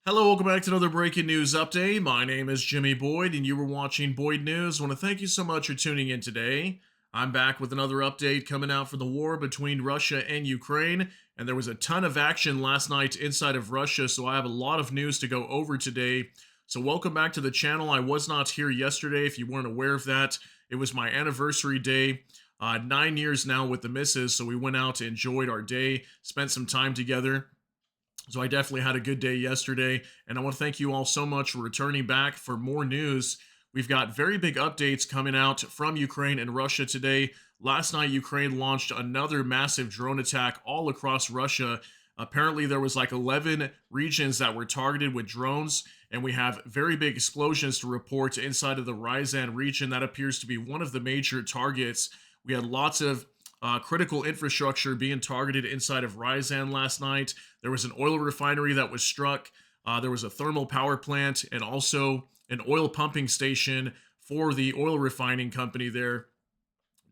Hello, welcome back to another breaking news update. My name is Jimmy Boyd, and you were watching Boyd News. I want to thank you so much for tuning in today. I'm back with another update coming out from the war between Russia and Ukraine, and there was a ton of action last night inside of Russia, so I have a lot of news to go over today. So, welcome back to the channel. I was not here yesterday, if you weren't aware of that. It was my anniversary day. 9 years now with the missus, so we went out, enjoyed our day, spent some time together. So I definitely had a good day yesterday, and I want to thank you all so much for returning back for more news. We've got very big updates coming out from Ukraine and Russia today. Last night, Ukraine launched another massive drone attack all across Russia. Apparently, there was like 11 regions that were targeted with drones, and we have very big explosions to report inside of the Ryazan region. That appears to be one of the major targets. We had lots of critical infrastructure being targeted inside of Ryazan last night. There was an oil refinery that was struck. There was a thermal power plant and also an oil pumping station for the oil refining company there.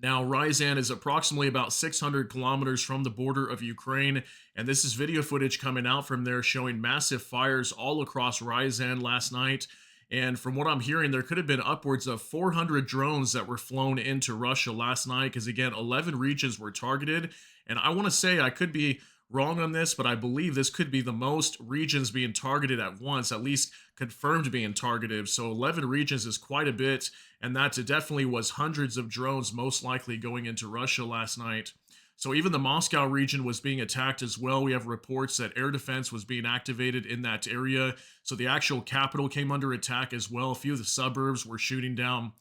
Now, Ryazan is approximately about 600 kilometers from the border of Ukraine, and this is video footage coming out from there showing massive fires all across Ryazan last night. And from what I'm hearing, there could have been upwards of 400 drones that were flown into Russia last night because, again, 11 regions were targeted. And I want to say I could be wrong on this, but I believe this could be the most regions being targeted at once, at least confirmed being targeted. So 11 regions is quite a bit, and that definitely was hundreds of drones most likely going into Russia last night. So even the Moscow region was being attacked as well. We have reports that air defense was being activated in that area. So the actual capital came under attack as well. A few of the suburbs were shooting down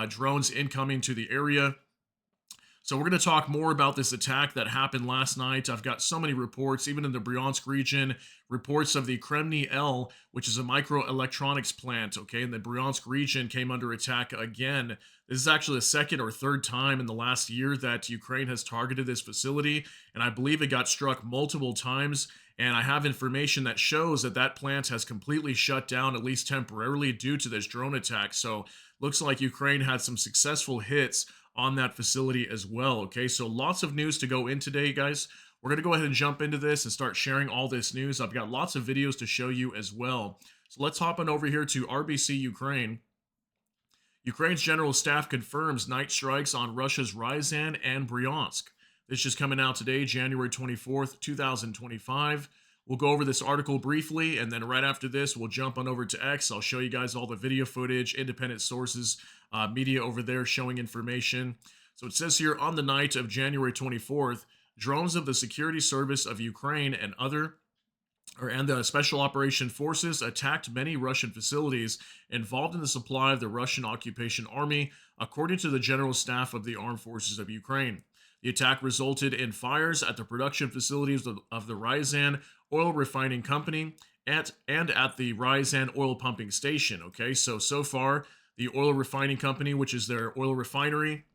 drones incoming to the area. So we're going to talk more about this attack that happened last night. I've got so many reports, even in the Bryansk region, reports of the Kremny L, which is a microelectronics plant, okay, and the Bryansk region came under attack again. This is actually the second or third time in the last year that Ukraine has targeted this facility, and I believe it got struck multiple times. And I have information that shows that that plant has completely shut down, at least temporarily, due to this drone attack. So looks like Ukraine had some successful hits on that facility as well. Okay, so lots of news to go in today, guys. We're going to go ahead and jump into this and start sharing all this news. I've got lots of videos to show you as well. So let's hop on over here to RBC Ukraine. Ukraine's general staff confirms night strikes on Russia's Ryazan and Bryansk. This just coming out today, January 24th, 2025. We'll go over this article briefly, and then right after this, we'll jump on over to X. I'll show you guys all the video footage, independent sources, media over there showing information. So it says here, on the night of January 24th, drones of the Security Service of Ukraine and the Special Operation Forces attacked many Russian facilities involved in the supply of the Russian occupation army, according to the General Staff of the Armed Forces of Ukraine. The attack resulted in fires at the production facilities of the Ryazan oil refining company and at the Ryazan oil pumping station. Okay, so far, the oil refining company, which is their oil refinery,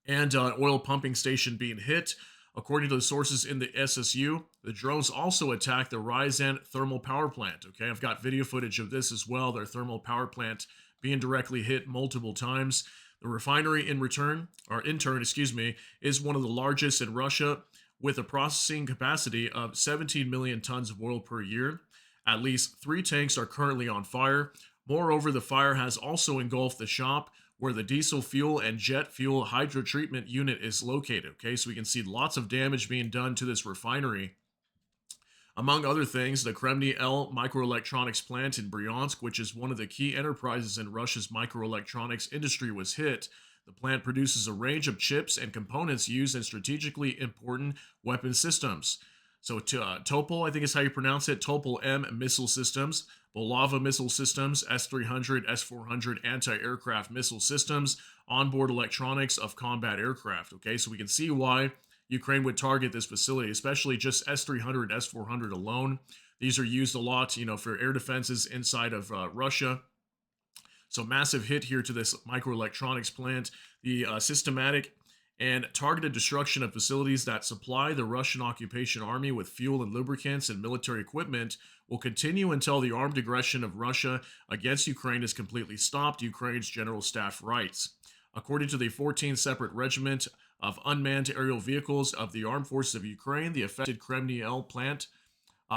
and oil pumping station being hit. According to the sources in the SSU, the drones also attacked the Ryazan thermal power plant. Okay, I've got video footage of this as well, their thermal power plant being directly hit multiple times. The refinery in turn, is one of the largest in Russia with a processing capacity of 17 million tons of oil per year. At least 3 tanks are currently on fire. Moreover, the fire has also engulfed the shop where the diesel fuel and jet fuel hydrotreatment unit is located. Okay, so we can see lots of damage being done to this refinery. Among other things, the Kremny L microelectronics plant in Bryansk, which is one of the key enterprises in Russia's microelectronics industry, was hit. The plant produces a range of chips and components used in strategically important weapon systems. So Topol, I think is how you pronounce it, Topol M missile systems, Bulava missile systems, S-300, S-400 anti-aircraft missile systems, onboard electronics of combat aircraft. Okay, so we can see why Ukraine would target this facility, especially just S-300, S-400 alone. These are used a lot, for air defenses inside of Russia. So massive hit here to this microelectronics plant. The systematic and targeted destruction of facilities that supply the Russian occupation army with fuel and lubricants and military equipment will continue until the armed aggression of Russia against Ukraine is completely stopped, Ukraine's general staff writes. According to the 14th Separate Regiment of Unmanned Aerial Vehicles of the Armed Forces of Ukraine, the affected Kremny L plant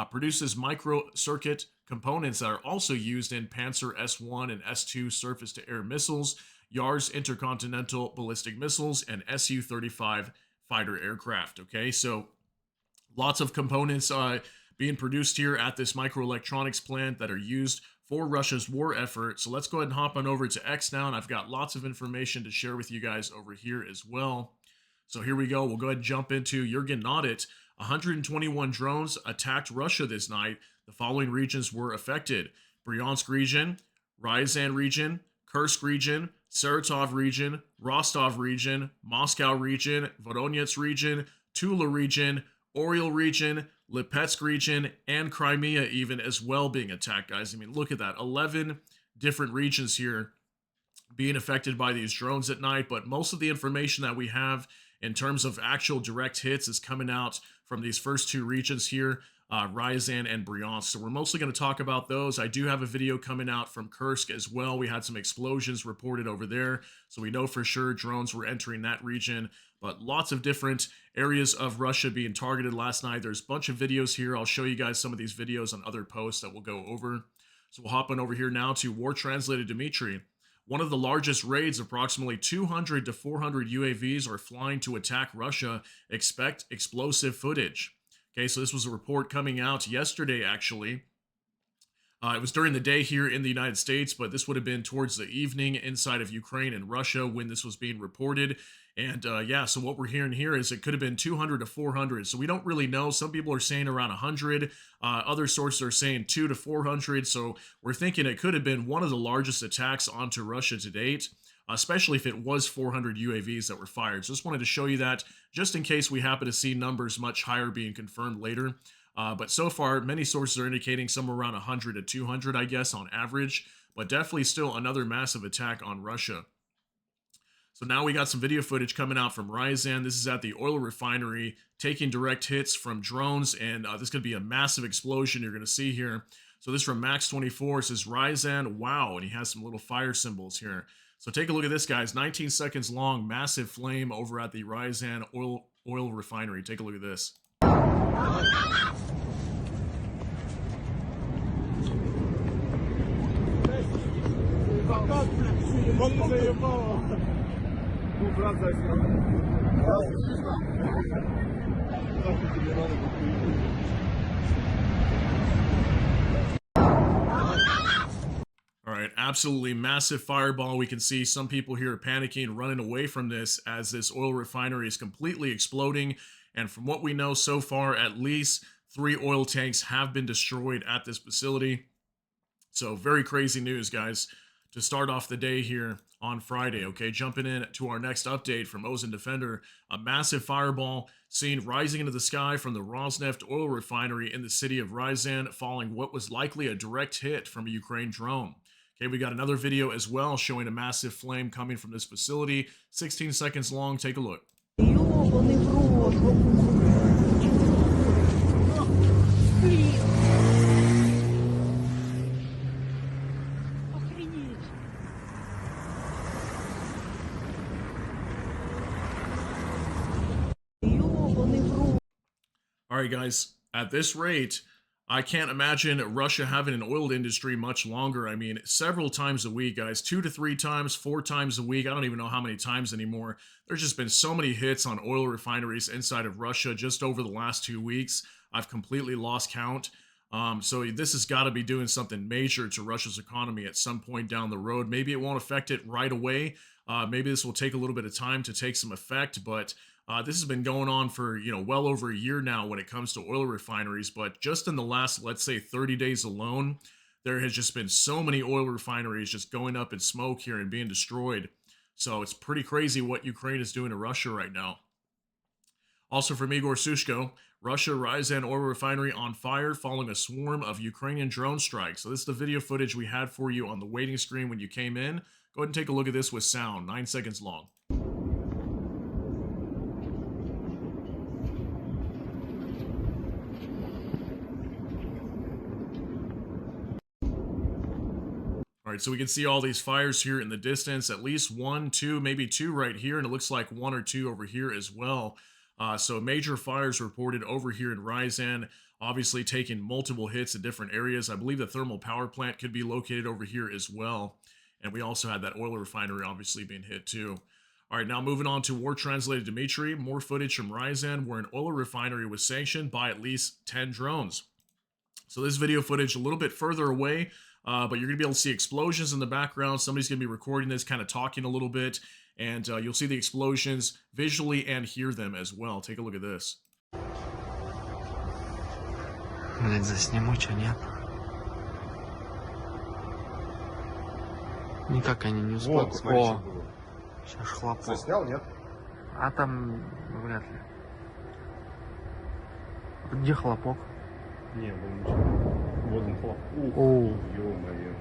produces microcircuit components that are also used in Panzer S-1 and S-2 surface-to-air missiles, Yars intercontinental ballistic missiles, and Su-35 fighter aircraft. Okay, so lots of components being produced here at this microelectronics plant that are used for Russia's war effort. So let's go ahead and hop on over to X now, and I've got lots of information to share with you guys over here as well. So here we go. We'll go ahead and jump into You're Getting Audit. 121 drones attacked Russia this night. The following regions were affected: Bryansk region, Ryazan region, Kursk region, Saratov region, Rostov region, Moscow region, Voronezh region, Tula region, Oriel region, Lipetsk region, and Crimea even as well being attacked, guys. I mean, look at that. 11 different regions here being affected by these drones at night, but most of the information that we have in terms of actual direct hits is coming out from these first two regions here, Ryazan and Bryansk. So we're mostly going to talk about those. I do have a video coming out from Kursk as well. We had some explosions reported over there, so we know for sure drones were entering that region, but lots of different areas of Russia being targeted last night. There's a bunch of videos here. I'll show you guys some of these videos on other posts that we'll go over. So we'll hop on over here now to War Translated Dmitry. One of the largest raids, approximately 200 to 400 UAVs are flying to attack Russia. Expect explosive footage. Okay, so this was a report coming out yesterday, actually. It was during the day here in the United States, but this would have been towards the evening inside of Ukraine and Russia when this was being reported. And yeah, so what we're hearing here is it could have been 200 to 400. So we don't really know. Some people are saying around 100. Other sources are saying 200 to 400. So we're thinking it could have been one of the largest attacks onto Russia to date, especially if it was 400 UAVs that were fired. So just wanted to show you that just in case we happen to see numbers much higher being confirmed later. But so far, many sources are indicating somewhere around 100 to 200, I guess, on average. But definitely still another massive attack on Russia. So now we got some video footage coming out from Ryazan. This is at the oil refinery, taking direct hits from drones, and this is going to be a massive explosion you're going to see here. So this from Max24 says, Ryazan, wow, and he has some little fire symbols here. So take a look at this, guys. 19 seconds long, massive flame over at the Ryazan oil refinery. Take a look at this. All right, absolutely massive fireball. We can see some people here are panicking, running away from this as this oil refinery is completely exploding. And from what we know so far, at least 3 oil tanks have been destroyed at this facility. So very crazy news, guys, to start off the day here on Friday. Okay, jumping in to our next update from Ozen Defender. A massive fireball seen rising into the sky from the Rosneft oil refinery in the city of Ryazan, following what was likely a direct hit from a Ukraine drone. Okay, we got another video as well showing a massive flame coming from this facility. 16 seconds long. Take a look. All right, guys, at this rate, I can't imagine Russia having an oil industry much longer. I mean, several times a week, guys, 2 to 3 times, 4 times a week. I don't even know how many times anymore. There's just been so many hits on oil refineries inside of Russia just over the last 2 weeks. I've completely lost count. So this has got to be doing something major to Russia's economy at some point down the road. Maybe it won't affect it right away. Maybe this will take a little bit of time to take some effect, but this has been going on for, well over a year now when it comes to oil refineries. But just in the last, let's say, 30 days alone, there has just been so many oil refineries just going up in smoke here and being destroyed. So it's pretty crazy what Ukraine is doing to Russia right now. Also from Igor Sushko, Russia Ryazan oil refinery on fire following a swarm of Ukrainian drone strikes. So this is the video footage we had for you on the waiting screen when you came in. Go ahead and take a look at this with sound, 9 seconds long. All right, so we can see all these fires here in the distance, at least 1, 2, maybe 2 right here, and it looks like 1 or 2 over here as well. So major fires reported over here in Ryazan. obviously taking multiple hits in different areas. I believe the thermal power plant could be located over here as well. And we also had that oil refinery obviously being hit too. All right, now moving on to War Translated Dimitri, more footage from Ryazan where an oil refinery was sanctioned by at least 10 drones. So this video footage a little bit further away, but you're going to be able to see explosions in the background. Somebody's going to be recording this, kind of talking a little bit, and you'll see the explosions visually and hear them as well. Take a look at this. Засниму, что нет. Никак они не успокоят. О, сейчас хлопок. Заснял, нет? А там вряд ли. Где хлопок? Не, был ничего. Вот он хлопок. Оу. Ё-моё.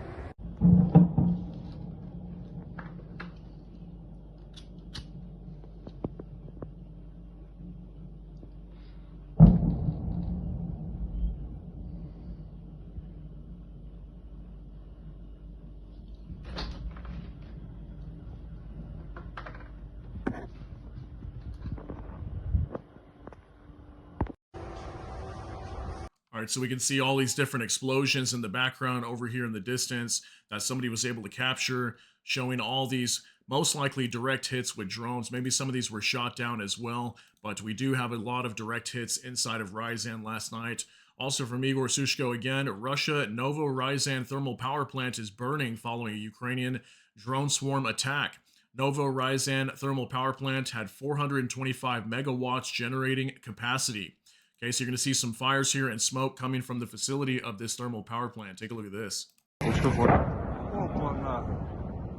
All right, so we can see all these different explosions in the background over here in the distance that somebody was able to capture, showing all these most likely direct hits with drones. Maybe some of these were shot down as well, but we do have a lot of direct hits inside of Ryazan last night. Also from Igor Sushko again, Russia, Novo Ryazan thermal power plant is burning following a Ukrainian drone swarm attack. Novo Ryazan thermal power plant had 425 megawatts generating capacity. Okay, so you're going to see some fires here and smoke coming from the facility of this thermal power plant. Take a look at this. Опа-на.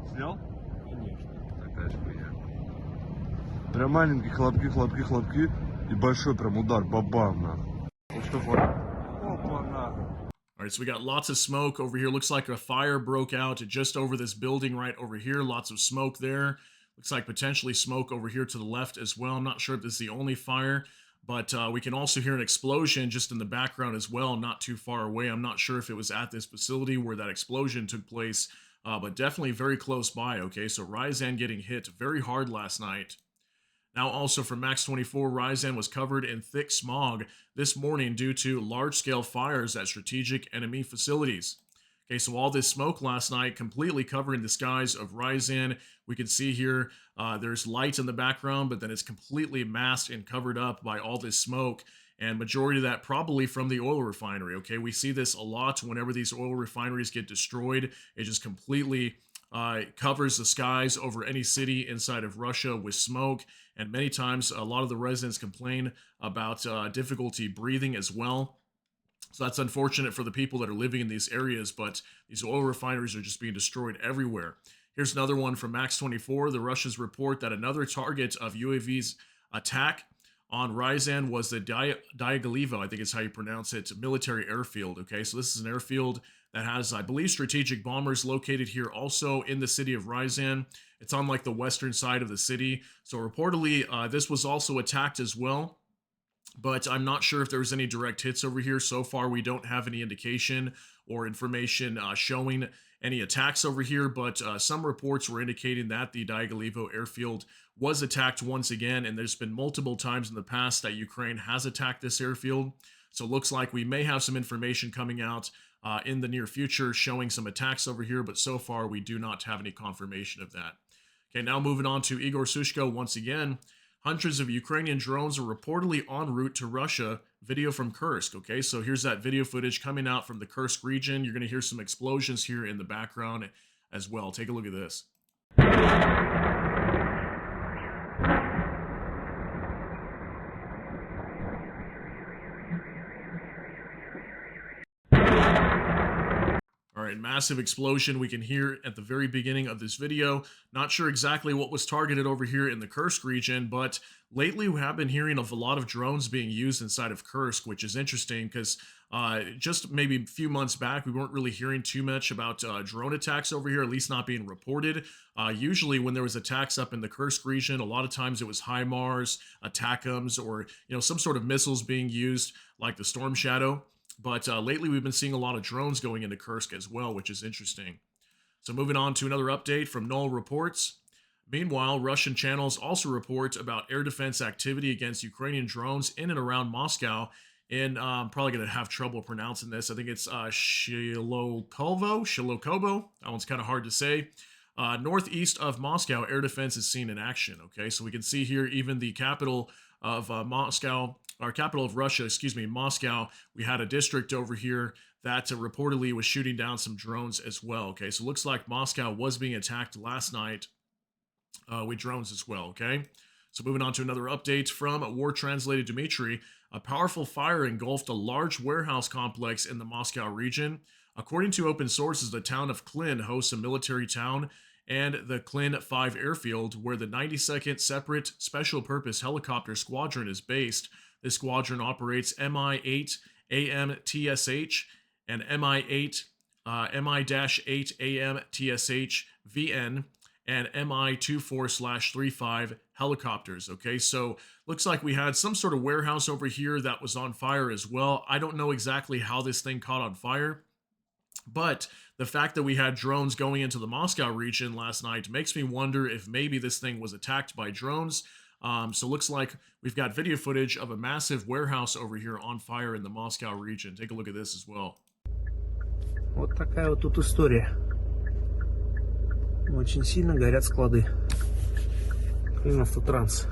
Снял? Конечно. Такая же хуйня. Прям маленькие хлопки, хлопки, хлопки. И большой прям удар. Бабам, нахуй. Опа-на. All right, so we got lots of smoke over here. Looks like a fire broke out just over this building right over here. Lots of smoke there. Looks like potentially smoke over here to the left as well. I'm not sure if this is the only fire. But we can also hear an explosion just in the background as well, not too far away. I'm not sure if it was at this facility where that explosion took place, but definitely very close by, okay? So Ryazan getting hit very hard last night. Now also from Max 24, Ryazan was covered in thick smog this morning due to large-scale fires at strategic enemy facilities. Okay, so all this smoke last night completely covering the skies of Ryazan. We can see here there's light in the background, but then it's completely masked and covered up by all this smoke. And majority of that probably from the oil refinery. Okay, we see this a lot whenever these oil refineries get destroyed. It just completely covers the skies over any city inside of Russia with smoke. And many times a lot of the residents complain about difficulty breathing as well. So that's unfortunate for the people that are living in these areas, but these oil refineries are just being destroyed everywhere. Here's another one from Max 24. The Russians report that another target of UAV's attack on Ryazan was the Dyagalivo, I think is how you pronounce it, military airfield. Okay, so this is an airfield that has, I believe, strategic bombers located here also in the city of Ryazan. It's on like the western side of the city. So reportedly, this was also attacked as well. But I'm not sure if there was any direct hits over here. So far, we don't have any indication or information showing any attacks over here, but some reports were indicating that the Dyagalivo airfield was attacked once again, and there's been multiple times in the past that Ukraine has attacked this airfield. So it looks like we may have some information coming out in the near future showing some attacks over here, but so far we do not have any confirmation of that. Okay, now moving on to Igor Sushko once again. Hundreds of Ukrainian drones are reportedly en route to Russia. Video from Kursk. Okay, so here's that video footage coming out from the Kursk region. You're going to hear some explosions here in the background as well. Take a look at this. All right, massive explosion we can hear at the very beginning of this video. Not sure exactly what was targeted over here in the Kursk region, but lately we have been hearing of a lot of drones being used inside of Kursk, which is interesting because just maybe a few months back, we weren't really hearing too much about drone attacks over here, at least not being reported. Usually when there was attacks up in the Kursk region, a lot of times it was HIMARS, ATACMS, or some sort of missiles being used like the Storm Shadow. But lately we've been seeing a lot of drones going into Kursk as well, which is interesting. So moving on to another update from Null Reports. Meanwhile, Russian channels also report about air defense activity against Ukrainian drones in and around Moscow in probably going to have trouble pronouncing this. I think it's Shilokovo. That one's kind of hard to say. Northeast of Moscow, air defense is seen in action. Okay, so we can see here even the capital of Moscow, our capital of Russia, excuse me, Moscow. We had a district over here that reportedly was shooting down some drones as well. Okay, so it looks like Moscow was being attacked last night with drones as well. Okay, so moving on to another update from War Translated Dmitry. A powerful fire engulfed a large warehouse complex in the Moscow region. According to open sources, the town of Klin hosts a military town and the Klin 5 airfield, where the 92nd Separate Special Purpose Helicopter Squadron is based. This squadron operates MI-8 AMTSH and MI-8 MI-8 AMTSH VN and Mi-24/35 helicopters. Okay, so looks like we had some sort of warehouse over here that was on fire as well. I don't know exactly how this thing caught on fire, but the fact that we had drones going into the Moscow region last night makes me wonder if maybe this thing was attacked by drones. So looks like we've got video footage of a massive warehouse over here on fire in the Moscow region. Take a look at this as well. Вот такая вот тут история. Очень сильно горят склады. Автотранс.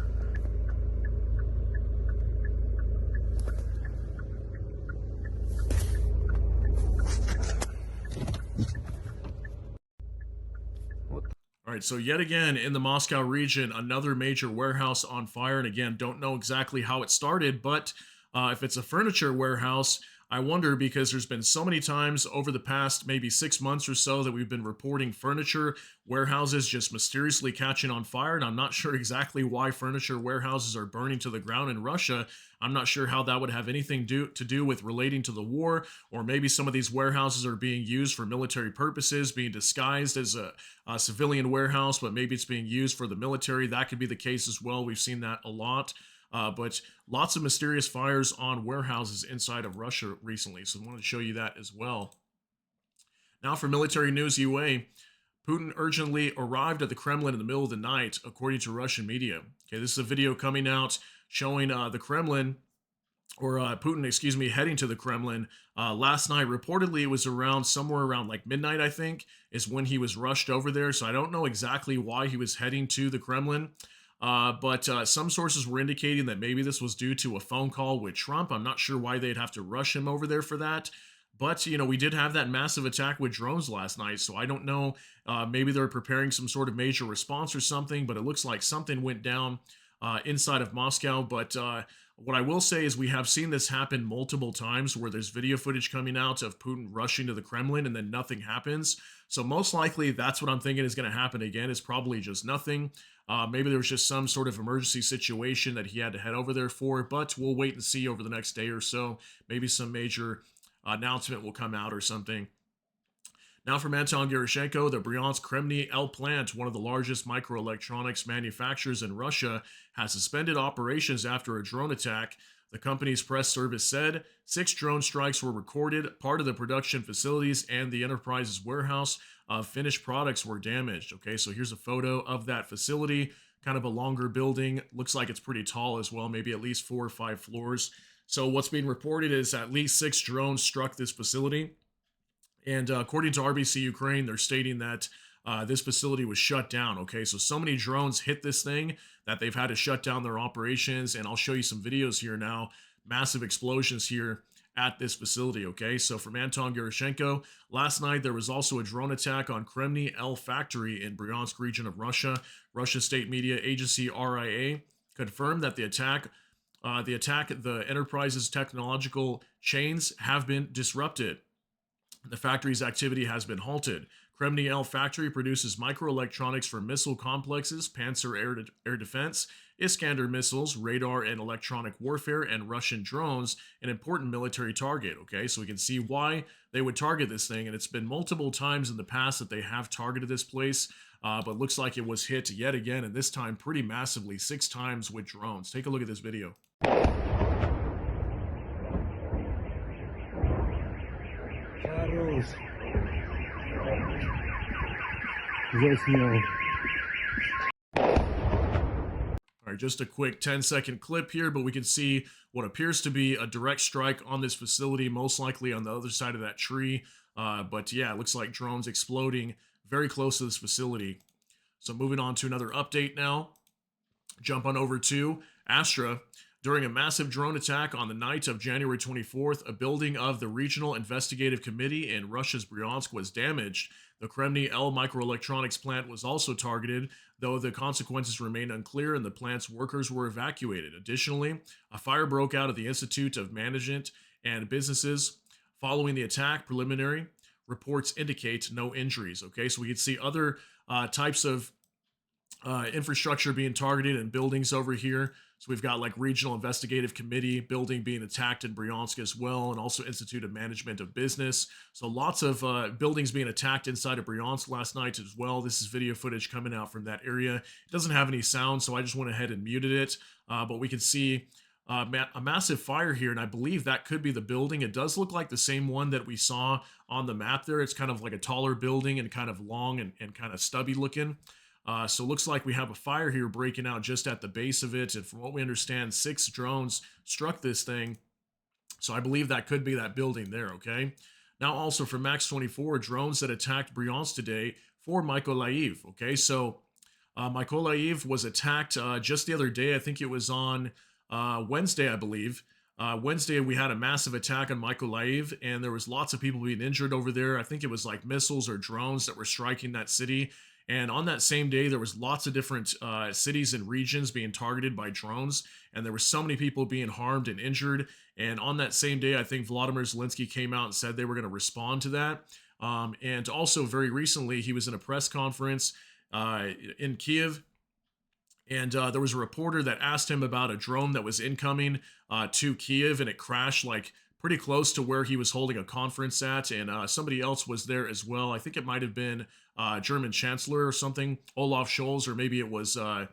All right, so yet again in the Moscow region, another major warehouse on fire. And again, don't know exactly how it started, but if it's a furniture warehouse, I wonder, because there's been so many times over the past maybe 6 months or so that we've been reporting furniture warehouses just mysteriously catching on fire. And I'm not sure exactly why furniture warehouses are burning to the ground in Russia. I'm not sure how that would have anything to do with relating to the war, or maybe some of these warehouses are being used for military purposes, being disguised as a civilian warehouse, but maybe it's being used for the military. That could be the case as well. We've seen that a lot. But lots of mysterious fires on warehouses inside of Russia recently. So I wanted to show you that as well. Now for military news UA, Putin urgently arrived at the Kremlin in the middle of the night, according to Russian media. Okay, this is a video coming out showing the Kremlin, or Putin, excuse me, heading to the Kremlin last night. Reportedly, it was somewhere around like midnight, I think, is when he was rushed over there. So I don't know exactly why he was heading to the Kremlin. But some sources were indicating that maybe this was due to a phone call with Trump. I'm not sure why they'd have to rush him over there for that. But, you know, we did have that massive attack with drones last night, so I don't know. Maybe they're preparing some sort of major response or something, but it looks like something went down inside of Moscow. But what I will say is we have seen this happen multiple times, where there's video footage coming out of Putin rushing to the Kremlin and then nothing happens. So most likely that's what I'm thinking is going to happen again. It's probably just nothing. Maybe there was just some sort of emergency situation that he had to head over there for, but we'll wait and see over the next day or so. Maybe some major announcement will come out or something. Now from Anton Gerashenko, the Bryansk Kremny L plant, one of the largest microelectronics manufacturers in Russia, has suspended operations after a drone attack. The company's press service said 6 drone strikes were recorded. Part of the production facilities and the enterprise's warehouse of finished products were damaged. Okay, so here's a photo of that facility, kind of a longer building. Looks like it's pretty tall as well, maybe at least 4 or 5 floors. So what's being reported is at least 6 drones struck this facility. And according to RBC Ukraine, they're stating that this facility was shut down. Okay, so many drones hit this thing that they've had to shut down their operations. And I'll show you some videos here now. Massive explosions here at this facility. Okay, so from Anton Gerashenko, last night there was also a drone attack on Kremny L factory in Bryansk region of Russia. Russia state media agency RIA confirmed that the enterprise's technological chains have been disrupted. The factory's activity has been halted. Kremny L factory produces microelectronics for missile complexes, Panzer air defense, Iskander missiles, radar and electronic warfare, and Russian drones, an important military target. Okay, so we can see why they would target this thing, and it's been multiple times in the past that they have targeted this place, but looks like it was hit yet again, and this time pretty massively, 6 times with drones. Take a look at this video. All All right, just a quick 10-second clip here, but we can see what appears to be a direct strike on this facility, most likely on the other side of that tree. But yeah, it looks like drones exploding very close to this facility. So moving on to another update now. Jump on over to Astra. During a massive drone attack on the night of January 24th, a building of the Regional Investigative Committee in Russia's Bryansk was damaged. The Kremny L microelectronics plant was also targeted, though the consequences remain unclear and the plant's workers were evacuated. Additionally, a fire broke out at the Institute of Management and Businesses. Following the attack, preliminary reports indicate no injuries. Okay, so we can see other types of infrastructure being targeted and buildings over here. So we've got like Regional Investigative Committee building being attacked in Bryansk as well, and also Institute of Management of Business. So lots of buildings being attacked inside of Bryansk last night as well. This is video footage coming out from that area. It doesn't have any sound, so I just went ahead and muted it. But we can see a massive fire here, and I believe that could be the building. It does look like the same one that we saw on the map there. It's kind of like a taller building and kind of long and kind of stubby looking. So it looks like we have a fire here breaking out just at the base of it. And from what we understand, 6 drones struck this thing. So I believe that could be that building there, okay? Now also for Max 24, drones that attacked Bryansk today for Mykolaiv, okay? So Mykolaiv was attacked just the other day. I think it was on Wednesday, I believe. Wednesday, we had a massive attack on Mykolaiv, and there was lots of people being injured over there. I think it was like missiles or drones that were striking that city. And on that same day, there was lots of different cities and regions being targeted by drones, and there were so many people being harmed and injured. And on that same day, I think Volodymyr Zelensky came out and said they were going to respond to that. And also very recently, he was in a press conference in Kiev, and there was a reporter that asked him about a drone that was incoming to Kiev, and it crashed like pretty close to where he was holding a conference at, and somebody else was there as well. I think it might have been German Chancellor or something, Olaf Scholz, or maybe it was the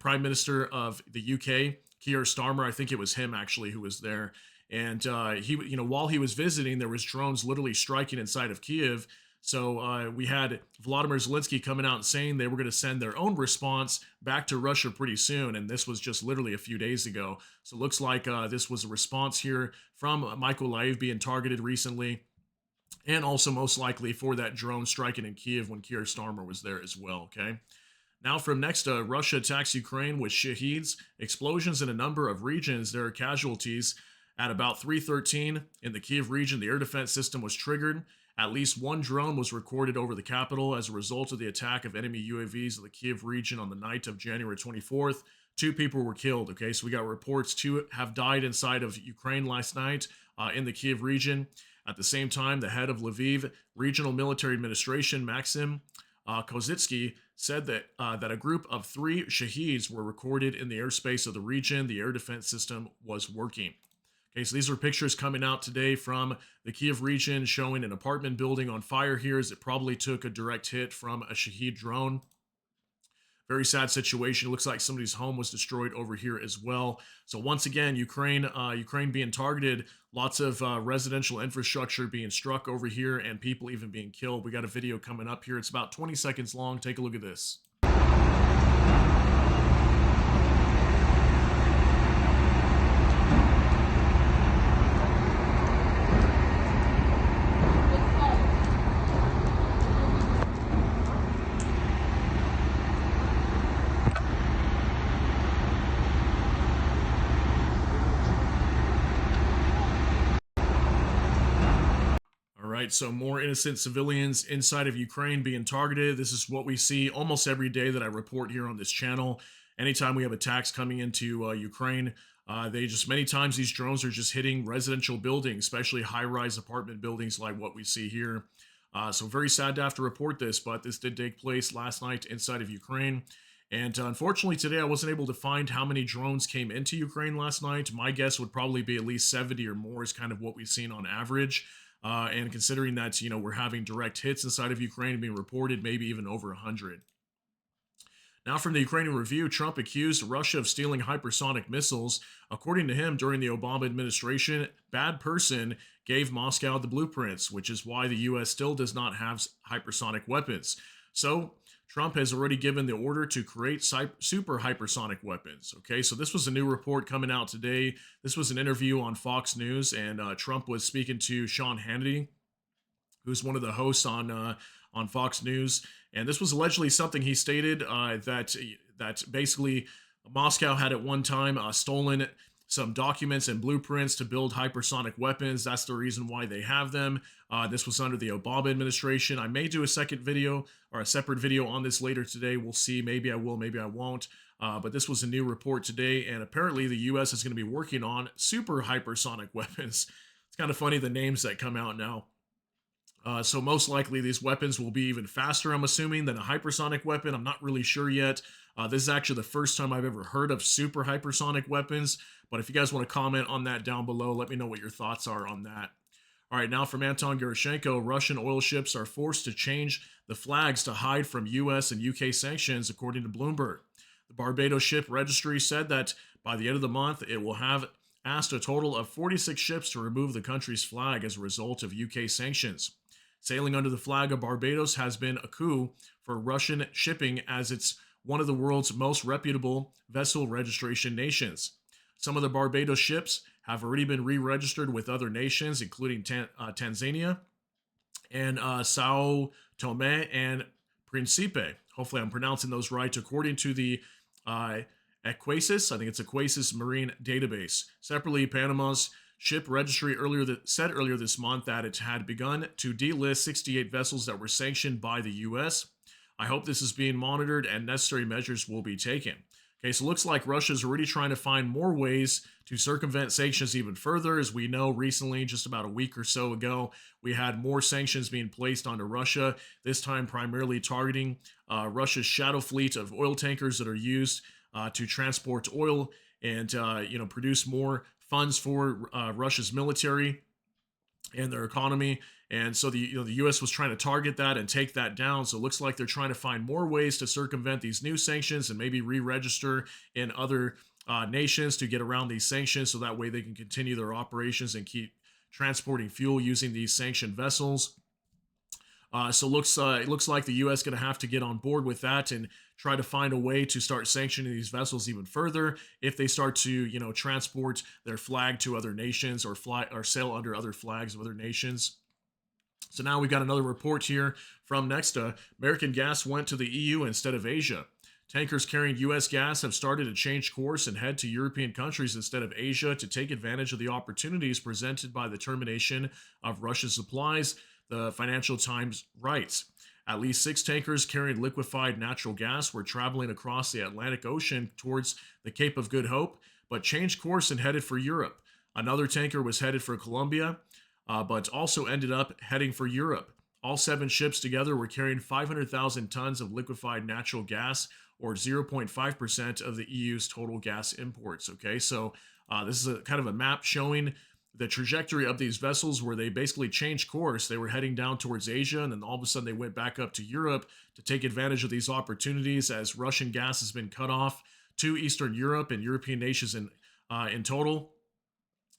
Prime Minister of the UK, Keir Starmer. I think it was him actually who was there. And he, while he was visiting, there was drones literally striking inside of Kiev. So we had Volodymyr Zelensky coming out and saying they were going to send their own response back to Russia pretty soon. And this was just literally a few days ago. So it looks like this was a response here from Mykolaiv being targeted recently. And also most likely for that drone striking in Kiev when Keir Starmer was there as well, okay? Now from next, Russia attacks Ukraine with Shaheeds. Explosions in a number of regions. There are casualties. At about 3:13 in the Kiev region, the air defense system was triggered. At least one drone was recorded over the capital as a result of the attack of enemy UAVs in the Kiev region on the night of January 24th. 2 people were killed, okay? So we got reports 2 have died inside of Ukraine last night in the Kiev region. At the same time, the head of Lviv Regional Military Administration, Maxim Kozitsky, said that a group of 3 Shaheeds were recorded in the airspace of the region. The air defense system was working. Okay, so these are pictures coming out today from the Kiev region showing an apartment building on fire here as it probably took a direct hit from a Shahed drone. Very sad situation. It looks like somebody's home was destroyed over here as well. So once again, Ukraine being targeted, lots of residential infrastructure being struck over here and people even being killed. We got a video coming up here. It's about 20 seconds long. Take a look at this. Right, so more innocent civilians inside of Ukraine being targeted. This is what we see almost every day that I report here on this channel. Anytime we have attacks coming into Ukraine, many times these drones are just hitting residential buildings, especially high-rise apartment buildings like what we see here. So very sad to have to report this, but this did take place last night inside of Ukraine. And unfortunately today I wasn't able to find how many drones came into Ukraine last night. My guess would probably be at least 70 or more is kind of what we've seen on average. And considering that, we're having direct hits inside of Ukraine being reported, maybe even over 100. Now from the Ukrainian Review, Trump accused Russia of stealing hypersonic missiles. According to him, during the Obama administration, bad person gave Moscow the blueprints, which is why the U.S. still does not have hypersonic weapons. So Trump has already given the order to create super hypersonic weapons. Okay, so this was a new report coming out today. This was an interview on Fox News, and Trump was speaking to Sean Hannity, who's one of the hosts on Fox News, and this was allegedly something he stated that basically Moscow had at one time stolen some documents and blueprints to build hypersonic weapons. That's the reason why they have them. This was under the Obama administration. I may do a second video or a separate video on this later today. We'll see. Maybe I will, maybe I won't. But this was a new report today, and apparently the U.S. is going to be working on super hypersonic weapons. It's kind of funny the names that come out now. So most likely these weapons will be even faster, I'm assuming, than a hypersonic weapon. I'm not really sure yet. This is actually the first time I've ever heard of super hypersonic weapons. But if you guys want to comment on that down below, let me know what your thoughts are on that. All right, now from Anton Gerashenko, Russian oil ships are forced to change the flags to hide from U.S. and U.K. sanctions, according to Bloomberg. The Barbados Ship Registry said that by the end of the month, it will have asked a total of 46 ships to remove the country's flag as a result of UK sanctions. Sailing under the flag of Barbados has been a coup for Russian shipping, as it's one of the world's most reputable vessel registration nations. Some of the Barbados ships have already been re-registered with other nations, including Tanzania and Sao Tome and Principe. Hopefully I'm pronouncing those right, according to the Aquasis, I think it's Aquasis Marine Database. Separately, Panama's ship registry said earlier this month that it had begun to delist 68 vessels that were sanctioned by the U.S. I hope this is being monitored and necessary measures will be taken. Okay, so it looks like Russia's already trying to find more ways to circumvent sanctions even further. As we know, recently, just about a week or so ago, we had more sanctions being placed onto Russia, this time primarily targeting Russia's shadow fleet of oil tankers that are used to transport oil and produce more funds for Russia's military and their economy. And so the U.S. was trying to target that and take that down. So it looks like they're trying to find more ways to circumvent these new sanctions and maybe re-register in other nations to get around these sanctions, so that way they can continue their operations and keep transporting fuel using these sanctioned vessels. So it looks like the U.S. going to have to get on board with that and try to find a way to start sanctioning these vessels even further if they start to transport their flag to other nations or sail under other flags of other nations. So now we've got another report here from Nexta. American gas went to the EU instead of Asia. Tankers carrying U.S. gas have started to change course and head to European countries instead of Asia to take advantage of the opportunities presented by the termination of Russian supplies, the Financial Times writes. At least 6 tankers carrying liquefied natural gas were traveling across the Atlantic Ocean towards the Cape of Good Hope, but changed course and headed for Europe. Another tanker was headed for Colombia, but also ended up heading for Europe. All 7 ships together were carrying 500,000 tons of liquefied natural gas, or 0.5% of the EU's total gas imports. Okay, so this is a kind of a map showing the trajectory of these vessels, where they basically changed course. They were heading down towards Asia, and then all of a sudden they went back up to Europe to take advantage of these opportunities, as Russian gas has been cut off to Eastern Europe and European nations in total.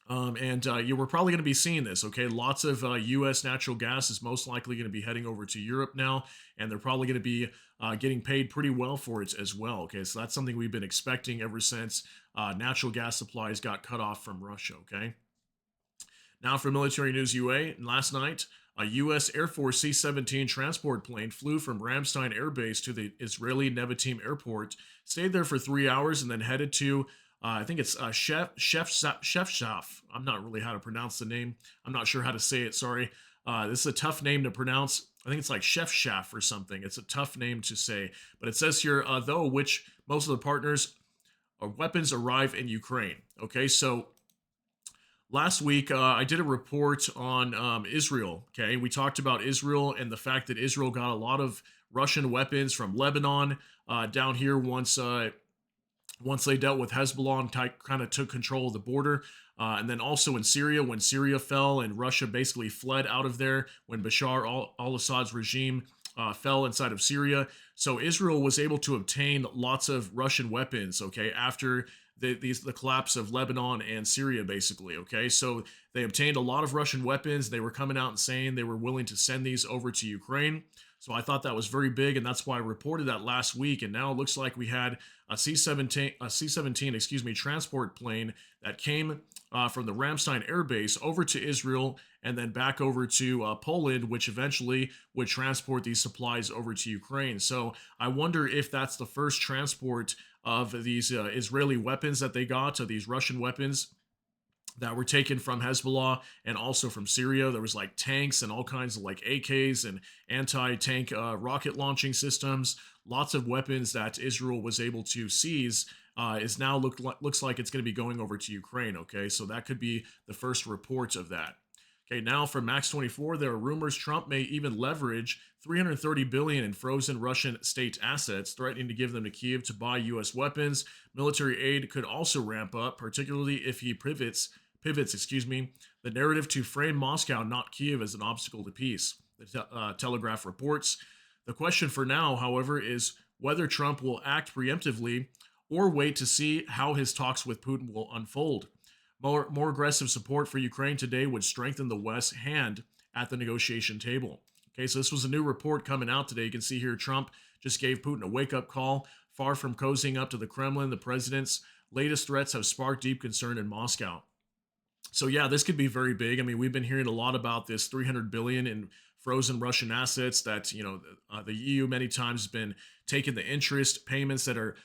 You were probably going to be seeing this, okay? Lots of U.S. natural gas is most likely going to be heading over to Europe now, and they're probably going to be getting paid pretty well for it as well, okay? So that's something we've been expecting ever since natural gas supplies got cut off from Russia, okay? Now for Military News UA, last night, a U.S. Air Force C-17 transport plane flew from Ramstein Air Base to the Israeli Nevatim Airport, stayed there for 3 hours, and then headed to I think it's Shefshaf. I'm not really how to pronounce the name. I'm not sure how to say it, sorry. This is a tough name to pronounce. I think it's like Shefshaf or something. It's a tough name to say. But it says here, though, which most of the partners' weapons arrive in Ukraine. Okay, so last week I did a report on Israel. Okay, we talked about Israel and the fact that Israel got a lot of Russian weapons from Lebanon down here once they dealt with Hezbollah and kind of took control of the border. And then also in Syria, when Syria fell and Russia basically fled out of there when Bashar al-Assad's regime fell inside of Syria. So Israel was able to obtain lots of Russian weapons, okay, after the collapse of Lebanon and Syria, basically. Okay, so they obtained a lot of Russian weapons. They were coming out and saying they were willing to send these over to Ukraine. So I thought that was very big, and that's why I reported that last week. And now it looks like we had a C-17, excuse me, transport plane that came from the Ramstein Air Base over to Israel and then back over to Poland, which eventually would transport these supplies over to Ukraine. So I wonder if that's the first transport of these Israeli weapons that they got, of these Russian weapons that were taken from Hezbollah and also from Syria. There was like tanks and all kinds of like AKs and anti-tank rocket launching systems. Lots of weapons that Israel was able to seize is now looks like it's going to be going over to Ukraine. Okay, so that could be the first report of that. Okay, now from Max 24, there are rumors Trump may even leverage 330 billion in frozen Russian state assets, threatening to give them to Kyiv to buy U.S. weapons. Military aid could also ramp up, particularly if he pivots, the narrative to frame Moscow, not Kyiv, as an obstacle to peace. The Telegraph reports. The question for now, however, is whether Trump will act preemptively or wait to see how his talks with Putin will unfold. More aggressive support for Ukraine today would strengthen the West's hand at the negotiation table. Okay, so this was a new report coming out today. You can see here Trump just gave Putin a wake-up call. Far from cozying up to the Kremlin, the president's latest threats have sparked deep concern in Moscow. So yeah, this could be very big. I mean, we've been hearing a lot about this 300 billion in frozen Russian assets that, the EU many times has been taking the interest payments that are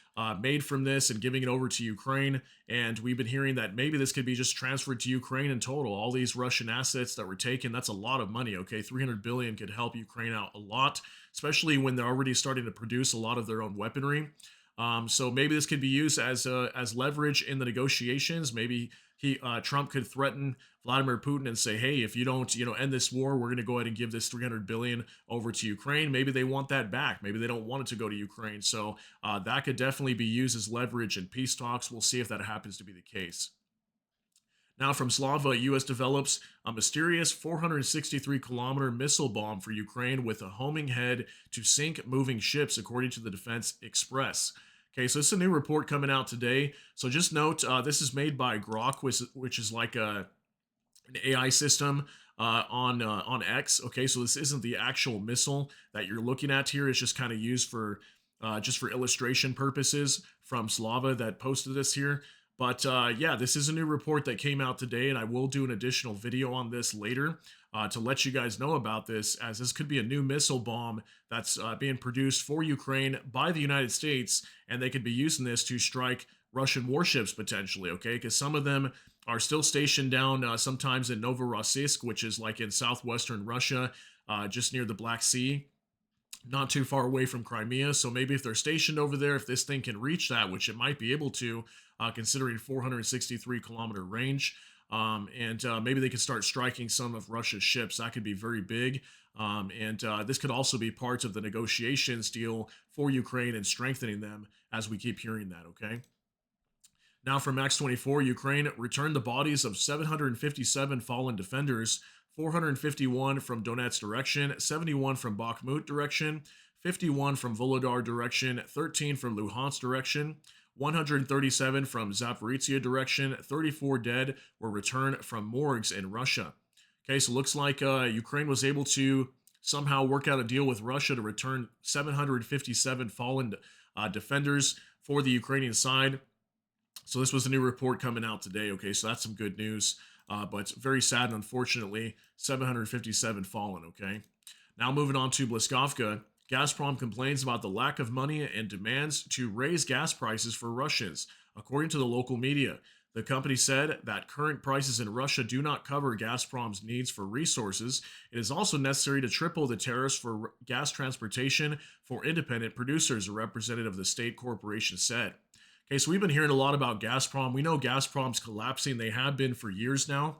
made from this and giving it over to Ukraine. And we've been hearing that maybe this could be just transferred to Ukraine in total. All these Russian assets that were taken, that's a lot of money. Okay, 300 billion could help Ukraine out a lot, especially when they're already starting to produce a lot of their own weaponry. So maybe this could be used as leverage in the negotiations. Maybe Trump could threaten Vladimir Putin and say, "Hey, if you don't, end this war, we're going to go ahead and give this 300 billion over to Ukraine." Maybe they want that back. Maybe they don't want it to go to Ukraine. So that could definitely be used as leverage in peace talks. We'll see if that happens to be the case. Now from Slava, U.S. develops a mysterious 463-kilometer missile bomb for Ukraine with a homing head to sink moving ships, according to the Defense Express. Okay, so it's a new report coming out today. So just note, this is made by Grok, which is like an AI system on X. Okay, so this isn't the actual missile that you're looking at here. It's just kind of used for illustration purposes from Slava that posted this here. But yeah, this is a new report that came out today, and I will do an additional video on this later to let you guys know about this, as this could be a new missile bomb that's being produced for Ukraine by the United States, and they could be using this to strike Russian warships potentially, okay? Because some of them are still stationed down sometimes in Novorossiysk, which is like in southwestern Russia, just near the Black Sea, not too far away from Crimea. So maybe if they're stationed over there, if this thing can reach that, which it might be able to, considering 463-kilometer range, and maybe they could start striking some of Russia's ships. That could be very big. And this could also be part of the negotiations deal for Ukraine and strengthening them, as we keep hearing that, okay? Now from Max 24, Ukraine returned the bodies of 757 fallen defenders, 451 from Donetsk direction, 71 from Bakhmut direction, 51 from Volodar direction, 13 from Luhansk direction, 137 from Zaporizhia direction, 34 dead were returned from morgues in Russia. Okay, so looks like Ukraine was able to somehow work out a deal with Russia to return 757 fallen defenders for the Ukrainian side. So this was a new report coming out today. Okay, so that's some good news, but it's very sad and unfortunately 757 fallen. Okay, now moving on to Bliskovka. Gazprom complains about the lack of money and demands to raise gas prices for Russians. According to the local media, the company said that current prices in Russia do not cover Gazprom's needs for resources. It is also necessary to triple the tariffs for gas transportation for independent producers, a representative of the state corporation said. Okay, so we've been hearing a lot about Gazprom. We know Gazprom's collapsing. They have been for years now.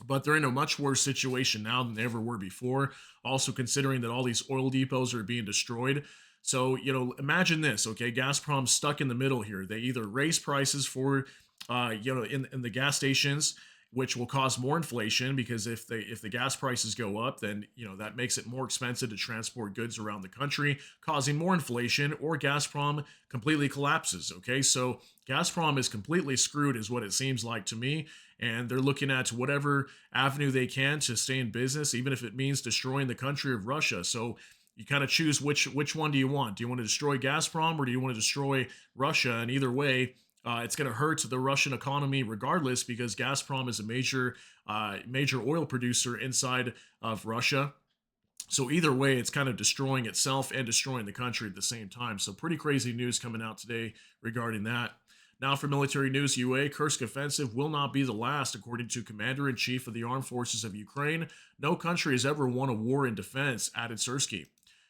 But they're in a much worse situation now than they ever were before. Also considering that all these oil depots are being destroyed. So, imagine this, okay? Gazprom's stuck in the middle here. They either raise prices for, in the gas stations, which will cause more inflation because if the gas prices go up, then that makes it more expensive to transport goods around the country, causing more inflation, or Gazprom completely collapses. Okay, so Gazprom is completely screwed, is what it seems like to me, and they're looking at whatever avenue they can to stay in business, even if it means destroying the country of Russia. So you kind of choose which one do you want? Do you want to destroy Gazprom or do you want to destroy Russia? And either way, it's going to hurt the Russian economy regardless, because Gazprom is a major oil producer inside of Russia. So either way, it's kind of destroying itself and destroying the country at the same time. So pretty crazy news coming out today regarding that. Now for military news, UA, Kursk offensive will not be the last, according to Commander-in-Chief of the Armed Forces of Ukraine. No country has ever won a war in defense, added Syrskyi.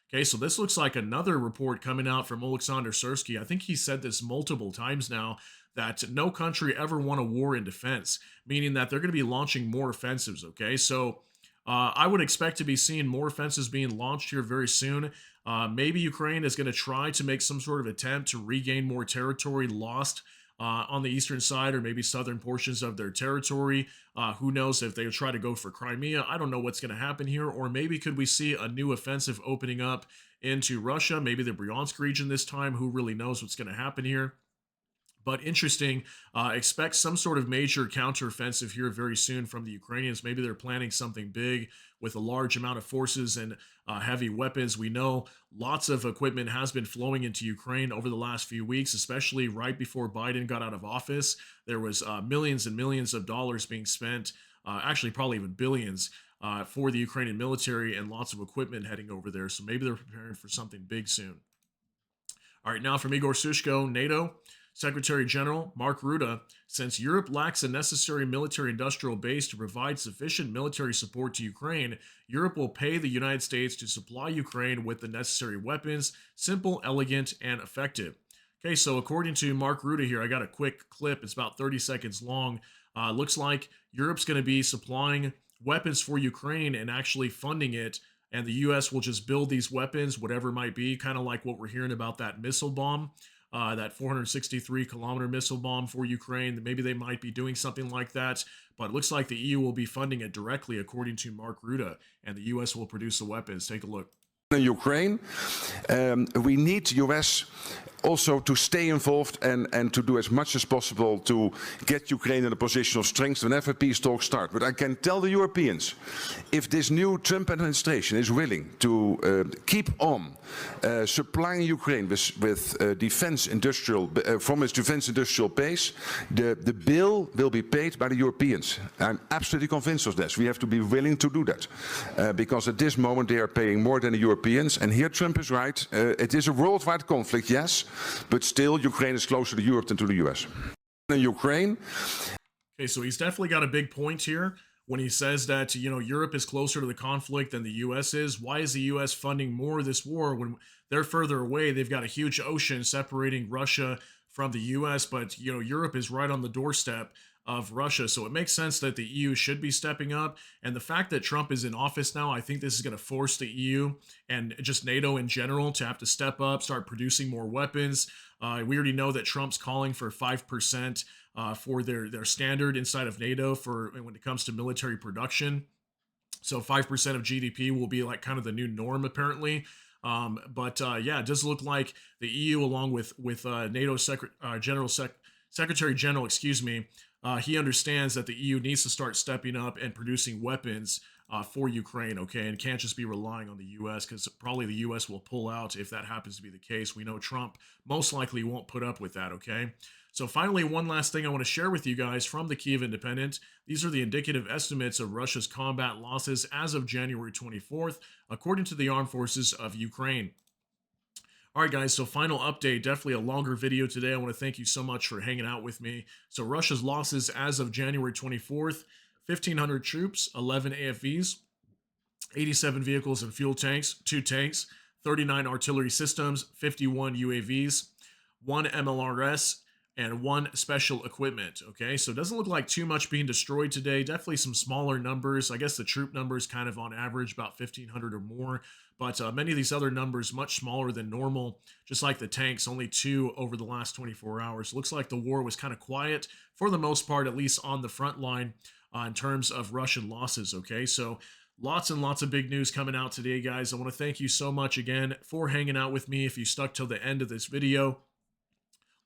Okay, so this looks like another report coming out from Oleksandr Syrskyi. I think he said this multiple times now, that no country ever won a war in defense, meaning that they're going to be launching more offensives, okay? So I would expect to be seeing more offensives being launched here very soon. Maybe Ukraine is going to try to make some sort of attempt to regain more territory lost on the eastern side, or maybe southern portions of their territory. Who knows if they try to go for Crimea? I don't know what's going to happen here. Or maybe could we see a new offensive opening up into Russia? Maybe the Bryansk region this time. Who really knows what's going to happen here? But interesting, expect some sort of major counteroffensive here very soon from the Ukrainians. Maybe they're planning something big with a large amount of forces and heavy weapons. We know lots of equipment has been flowing into Ukraine over the last few weeks, especially right before Biden got out of office. There was millions and millions of dollars being spent, actually probably even billions, for the Ukrainian military, and lots of equipment heading over there. So maybe they're preparing for something big soon. All right, now from Igor Sushko, NATO. Secretary General Mark Rutte, since Europe lacks a necessary military-industrial base to provide sufficient military support to Ukraine, Europe will pay the United States to supply Ukraine with the necessary weapons, simple, elegant, and effective. Okay, so according to Mark Rutte here, I got a quick clip. It's about 30 seconds long. Looks like Europe's going to be supplying weapons for Ukraine and actually funding it, and the U.S. will just build these weapons, whatever it might be, kind of like what we're hearing about that missile bomb. That 463-kilometer missile bomb for Ukraine. Maybe they might be doing something like that, but it looks like the EU will be funding it directly, according to Mark Rutte, and the US will produce the weapons. Take a look. In Ukraine, we need US also to stay involved and to do as much as possible to get Ukraine in a position of strength whenever peace talks start. But I can tell the Europeans, if this new Trump administration is willing to keep on supplying Ukraine with defense industrial from its defense industrial base, the bill will be paid by the Europeans. I'm absolutely convinced of this. We have to be willing to do that because at this moment they are paying more than the Europeans. And here Trump is right. It is a worldwide conflict, yes, but still Ukraine is closer to Europe than to the US. In Ukraine. Okay, so he's definitely got a big point here when he says that, Europe is closer to the conflict than the US is. Why is the US funding more of this war when they're further away? They've got a huge ocean separating Russia from the US, but, Europe is right on the doorstep of Russia. So it makes sense that the EU should be stepping up. And the fact that Trump is in office now, I think this is going to force the EU and just NATO in general to have to step up, start producing more weapons. We already know that Trump's calling for 5% for their standard inside of NATO for when it comes to military production. So 5% of GDP will be like kind of the new norm, apparently. Yeah, it does look like the EU, along with NATO Secretary General, he understands that the EU needs to start stepping up and producing weapons for Ukraine, okay, and can't just be relying on the U.S. because probably the U.S. will pull out if that happens to be the case. We know Trump most likely won't put up with that, okay? So finally, one last thing I want to share with you guys from the Kyiv Independent. These are the indicative estimates of Russia's combat losses as of January 24th, according to the Armed Forces of Ukraine. All right, guys, so final update, definitely a longer video today. I want to thank you so much for hanging out with me. So Russia's losses as of January 24th, 1,500 troops, 11 AFVs, 87 vehicles and fuel tanks, 2 tanks, 39 artillery systems, 51 UAVs, 1 MLRS, and 1 special equipment, okay? So it doesn't look like too much being destroyed today. Definitely some smaller numbers. I guess the troop numbers kind of on average about 1,500 or more. But many of these other numbers much smaller than normal, just like the tanks, only 2 over the last 24 hours. Looks like the war was kind of quiet for the most part, at least on the front line. in terms of Russian losses. Okay, so lots and lots of big news coming out today, guys. I want to thank you so much again for hanging out with me. If you stuck till the end of this video,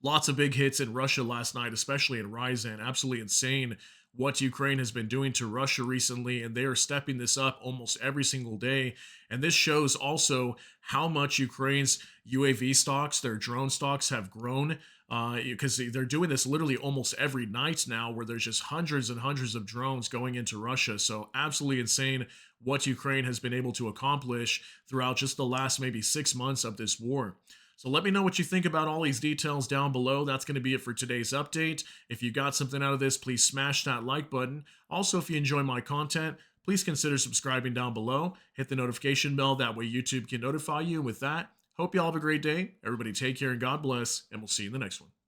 lots of big hits in Russia last night, especially in Ryazan. Absolutely insane what Ukraine has been doing to Russia recently, and they are stepping this up almost every single day. And this shows also how much Ukraine's UAV stocks, their drone stocks, have grown, because they're doing this literally almost every night now, where there's just hundreds and hundreds of drones going into Russia. So absolutely insane what Ukraine has been able to accomplish throughout just the last maybe 6 months of this war. So let me know what you think about all these details down below. That's going to be it for today's update. If you got something out of this, please smash that like button. Also, if you enjoy my content, please consider subscribing down below. Hit the notification bell. That way YouTube can notify you. With that, hope you all have a great day. Everybody take care and God bless, and we'll see you in the next one.